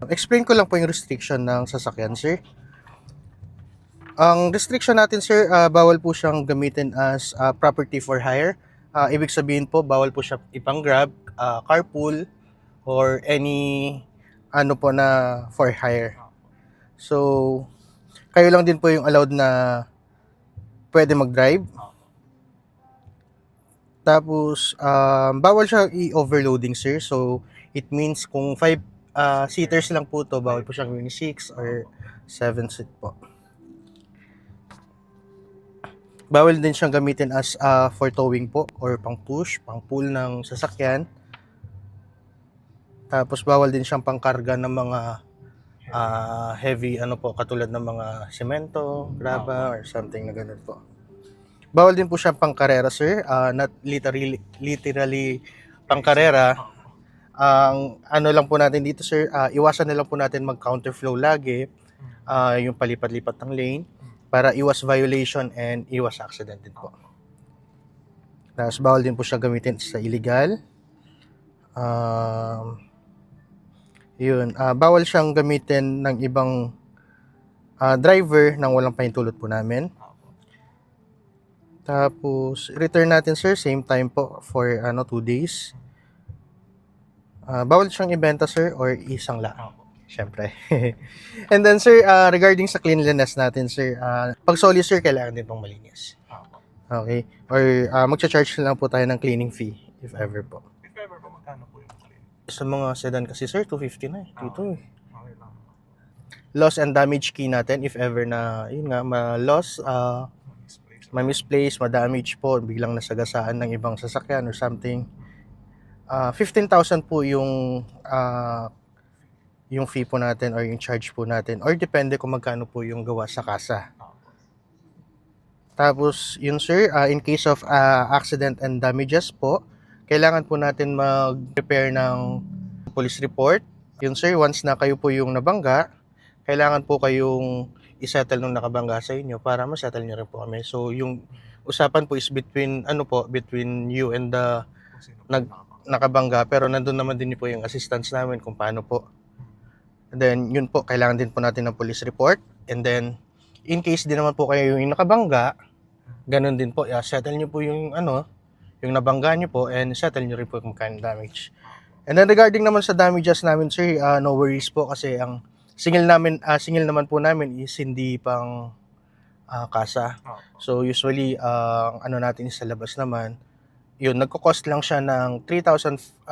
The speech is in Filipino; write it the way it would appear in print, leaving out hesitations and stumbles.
Explain ko lang po yung restriction ng sasakyan, sir. Ang restriction natin, sir, bawal po siyang gamitin as property for hire. Ibig sabihin po, bawal po siya ipang-grab, carpool, or any ano po na for hire. So, kayo lang din po yung allowed na pwede mag-drive. Tapos, bawal siya i-overloading, sir. So, it means kung 5 seaters lang po to, bawal po siyang gawin 6 or 7 seat po. Bawal din siyang gamitin as for towing po or pang push, pang pull ng sasakyan. Tapos bawal din siyang pangkarga ng mga heavy ano po katulad ng mga semento, graba or something na ganun po. Bawal din po siyang pangkarera, sir. Not literally pangkarera. Ang ano lang po natin dito, sir, iwasan na lang po natin mag-counterflow lagi, yung palipat-lipat ng lane para iwas violation and iwas accident din po. Tapos bawal din po siya gamitin sa illegal. Bawal siyang gamitin ng ibang driver nang walang pahintulot po namin. Tapos return natin, sir, same time po for 2 days. Bawal siyang ibenta, sir, or isang lang. Syempre. And then, sir, regarding sa cleanliness natin, sir, pag soli, sir, kailangan din pong malinis. Okay? Or magcha-charge lang po tayo ng cleaning fee if ever po. If ever po, magkano po yung clean? Sa mga sedan kasi, sir, 250 na eh. Dito eh. Okay lang. Loss and damage key natin if ever na, yun nga, ma-loss, ma-misplace, ma-damage po, biglang nasagasaan ng ibang sasakyan or something. 15,000 po yung fee po natin or yung charge po natin or depende kung magkano po yung gawa sa kasa. Tapos yun, sir, in case of accident and damages po, kailangan po natin mag-prepare ng police report. Yun, sir, once na kayo po yung nabangga, kailangan po kayong isettle nung nakabangga sa inyo para masettle nyo rin po kami. So yung usapan po is between you and the nakabangga, pero nandun naman din po yung assistance namin kung paano po. And then yun po, kailangan din po natin ng police report. And then in case din naman po kayo yung nakabangga, ganun din po, settle nyo po yung yung nabangga nyo po and settle nyo rin po kung kind damage. And then regarding naman sa damages namin, sir, no worries po kasi ang singil naman po namin is hindi pang kasa. So usually natin sa labas naman, yun, nagko-cost lang siya ng 3,500